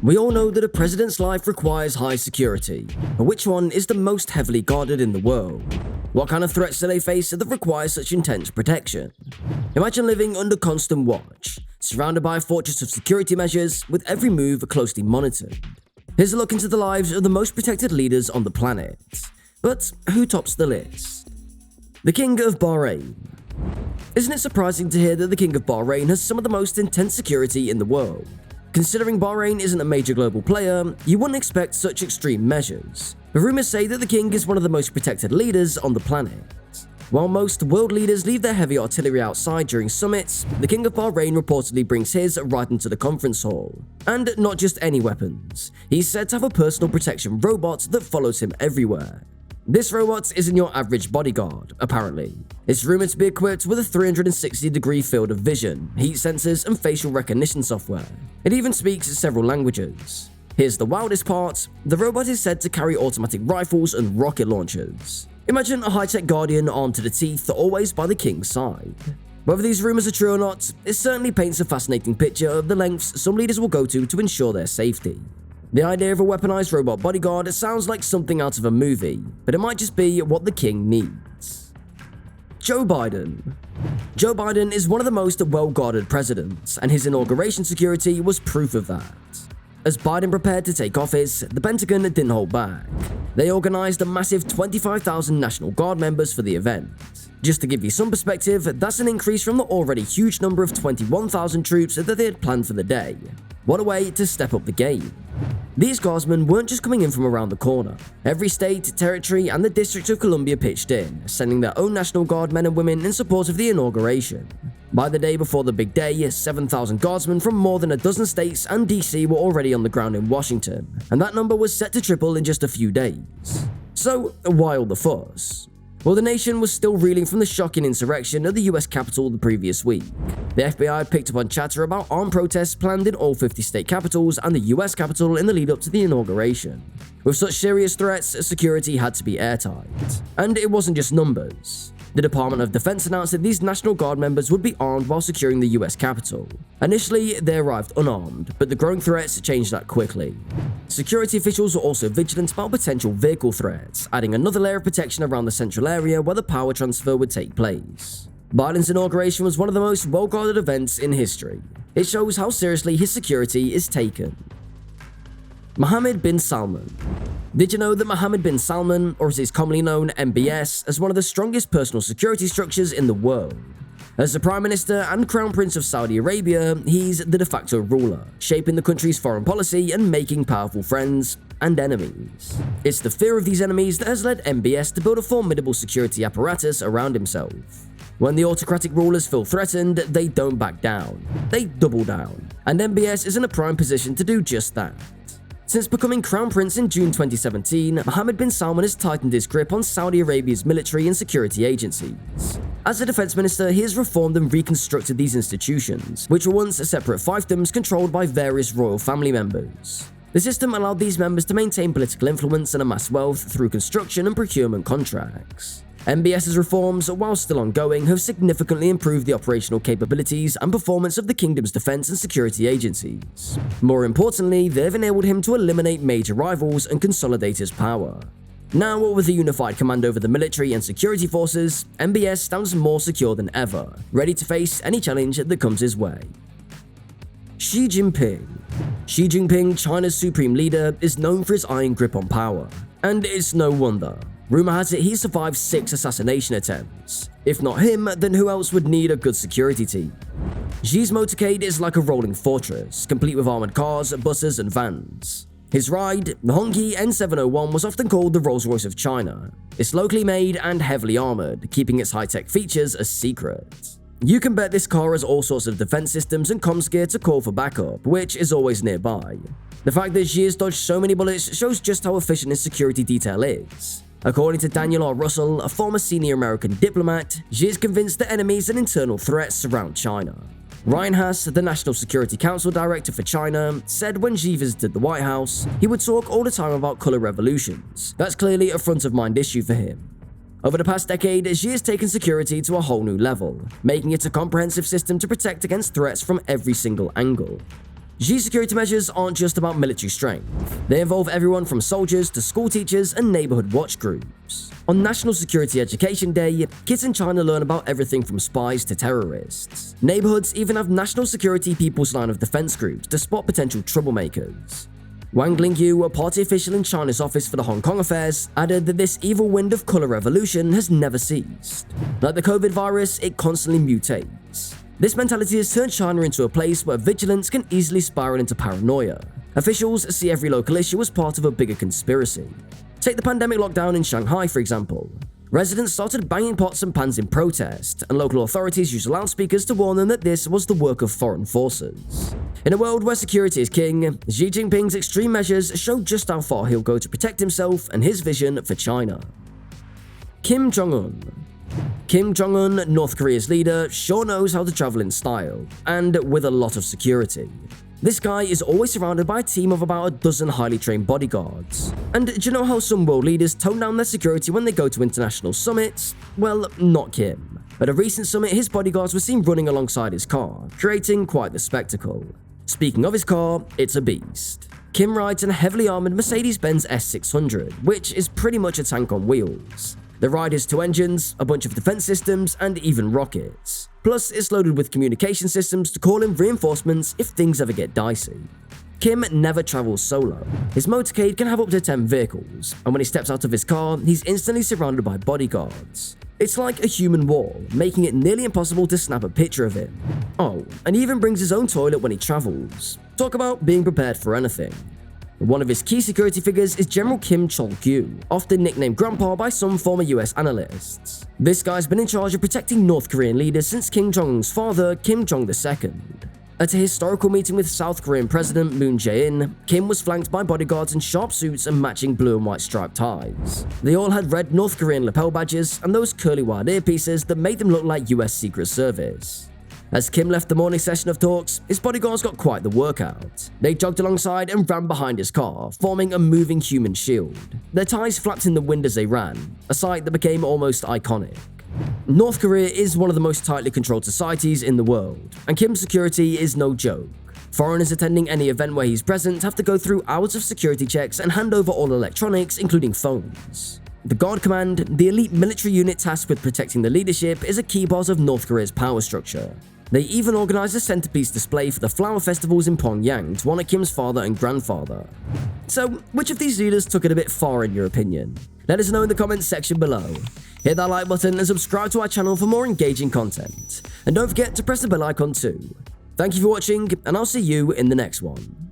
We all know that a president's life requires high security, but which one is the most heavily guarded in the world? What kind of threats do they face that require such intense protection? Imagine living under constant watch, surrounded by a fortress of security measures, with every move closely monitored. Here's a look into the lives of the most protected leaders on the planet. But who tops the list? The King of Bahrain. Isn't it surprising to hear that the King of Bahrain has some of the most intense security in the world? Considering Bahrain isn't a major global player, you wouldn't expect such extreme measures. But rumors say that the king is one of the most protected leaders on the planet. While most world leaders leave their heavy artillery outside during summits, the King of Bahrain reportedly brings his right into the conference hall. And not just any weapons. He's said to have a personal protection robot that follows him everywhere. This robot isn't your average bodyguard, apparently. It's rumored to be equipped with a 360-degree field of vision, heat sensors, and facial recognition software. It even speaks several languages. Here's the wildest part: the robot is said to carry automatic rifles and rocket launchers. Imagine a high-tech guardian armed to the teeth, always by the king's side. Whether these rumors are true or not, it certainly paints a fascinating picture of the lengths some leaders will go to ensure their safety. The idea of a weaponized robot bodyguard sounds like something out of a movie, but it might just be what the king needs. Joe Biden. Joe Biden is one of the most well-guarded presidents, and his inauguration security was proof of that. As Biden prepared to take office, the Pentagon didn't hold back. They organized a massive 25,000 National Guard members for the event. Just to give you some perspective, that's an increase from the already huge number of 21,000 troops that they had planned for the day. What a way to step up the game. These guardsmen weren't just coming in from around the corner. Every state, territory, and the District of Columbia pitched in, sending their own National Guard men and women in support of the inauguration. By the day before the big day, 7,000 guardsmen from more than a dozen states and DC were already on the ground in Washington, and that number was set to triple in just a few days. So, why all the fuss? Well, the nation was still reeling from the shocking insurrection at the US Capitol the previous week. The FBI picked up on chatter about armed protests planned in all 50 state capitals and the US Capitol in the lead up to the inauguration. With such serious threats, security had to be airtight. And it wasn't just numbers. The Department of Defense announced that these National Guard members would be armed while securing the US Capitol. Initially, they arrived unarmed, but the growing threats changed that quickly. Security officials were also vigilant about potential vehicle threats, adding another layer of protection around the central area where the power transfer would take place. Biden's inauguration was one of the most well-guarded events in history. It shows how seriously his security is taken. Mohammed bin Salman. Did you know that Mohammed bin Salman, or as he's commonly known, MBS, is one of the strongest personal security structures in the world? As the Prime Minister and Crown Prince of Saudi Arabia, he's the de facto ruler, shaping the country's foreign policy and making powerful friends and enemies. It's the fear of these enemies that has led MBS to build a formidable security apparatus around himself. When the autocratic rulers feel threatened, they don't back down. They double down. And MBS is in a prime position to do just that. Since becoming Crown Prince in June 2017, Mohammed bin Salman has tightened his grip on Saudi Arabia's military and security agencies. As a defense minister, he has reformed and reconstructed these institutions, which were once separate fiefdoms controlled by various royal family members. The system allowed these members to maintain political influence and amass wealth through construction and procurement contracts. MBS's reforms, while still ongoing, have significantly improved the operational capabilities and performance of the kingdom's defense and security agencies. More importantly, they've enabled him to eliminate major rivals and consolidate his power. Now, with a unified command over the military and security forces, MBS stands more secure than ever, ready to face any challenge that comes his way. Xi Jinping. Xi Jinping, China's supreme leader, is known for his iron grip on power. And it's no wonder. Rumor has it he survived 6 assassination attempts. If not him, then who else would need a good security team? Xi's motorcade is like a rolling fortress, complete with armored cars, buses, and vans. His ride, the Hongqi N701, was often called the Rolls-Royce of China. It's locally made and heavily armored, keeping its high-tech features a secret. You can bet this car has all sorts of defense systems and comms gear to call for backup, which is always nearby. The fact that Xi has dodged so many bullets shows just how efficient his security detail is. According to Daniel R. Russell, a former senior American diplomat, Xi is convinced that enemies and internal threats surround China. Ryan Haas, the National Security Council Director for China, said when Xi visited the White House, he would talk all the time about color revolutions. That's clearly a front-of-mind issue for him. Over the past decade, Xi has taken security to a whole new level, making it a comprehensive system to protect against threats from every single angle. Xi's security measures aren't just about military strength. They involve everyone from soldiers to school teachers and neighborhood watch groups. On National Security Education Day, kids in China learn about everything from spies to terrorists. Neighborhoods even have national security people's line of defense groups to spot potential troublemakers. Wang Lingyu, a party official in China's office for the Hong Kong affairs, added that this evil wind of color revolution has never ceased. Like the COVID virus, it constantly mutates. This mentality has turned China into a place where vigilance can easily spiral into paranoia. Officials see every local issue as part of a bigger conspiracy. Take the pandemic lockdown in Shanghai, for example. Residents started banging pots and pans in protest, and local authorities used loudspeakers to warn them that this was the work of foreign forces. In a world where security is king, Xi Jinping's extreme measures show just how far he'll go to protect himself and his vision for China. Kim Jong-un. Kim Jong-un, North Korea's leader, sure knows how to travel in style, and with a lot of security. This guy is always surrounded by a team of about a dozen highly trained bodyguards. And do you know how some world leaders tone down their security when they go to international summits? Well, not Kim. At a recent summit, his bodyguards were seen running alongside his car, creating quite the spectacle. Speaking of his car, it's a beast. Kim rides in a heavily armored Mercedes-Benz S600, which is pretty much a tank on wheels. The ride has 2 engines, a bunch of defense systems, and even rockets. Plus, it's loaded with communication systems to call in reinforcements if things ever get dicey. Kim never travels solo. His motorcade can have up to 10 vehicles, and when he steps out of his car, he's instantly surrounded by bodyguards. It's like a human wall, making it nearly impossible to snap a picture of him. Oh, and he even brings his own toilet when he travels. Talk about being prepared for anything. One of his key security figures is General Kim Chol-gyu, often nicknamed Grandpa by some former US analysts. This guy's been in charge of protecting North Korean leaders since Kim Jong-un's father, Kim Jong-II. At a historical meeting with South Korean President Moon Jae-in, Kim was flanked by bodyguards in sharp suits and matching blue and white striped ties. They all had red North Korean lapel badges and those curly wired earpieces that made them look like US Secret Service. As Kim left the morning session of talks, his bodyguards got quite the workout. They jogged alongside and ran behind his car, forming a moving human shield. Their ties flapped in the wind as they ran, a sight that became almost iconic. North Korea is one of the most tightly controlled societies in the world, and Kim's security is no joke. Foreigners attending any event where he's present have to go through hours of security checks and hand over all electronics, including phones. The Guard Command, the elite military unit tasked with protecting the leadership, is a key part of North Korea's power structure. They even organized a centerpiece display for the flower festivals in Pyongyang to honor Kim's father and grandfather. So, which of these leaders took it a bit far in your opinion? Let us know in the comments section below. Hit that like button and subscribe to our channel for more engaging content. And don't forget to press the bell icon too. Thank you for watching, and I'll see you in the next one.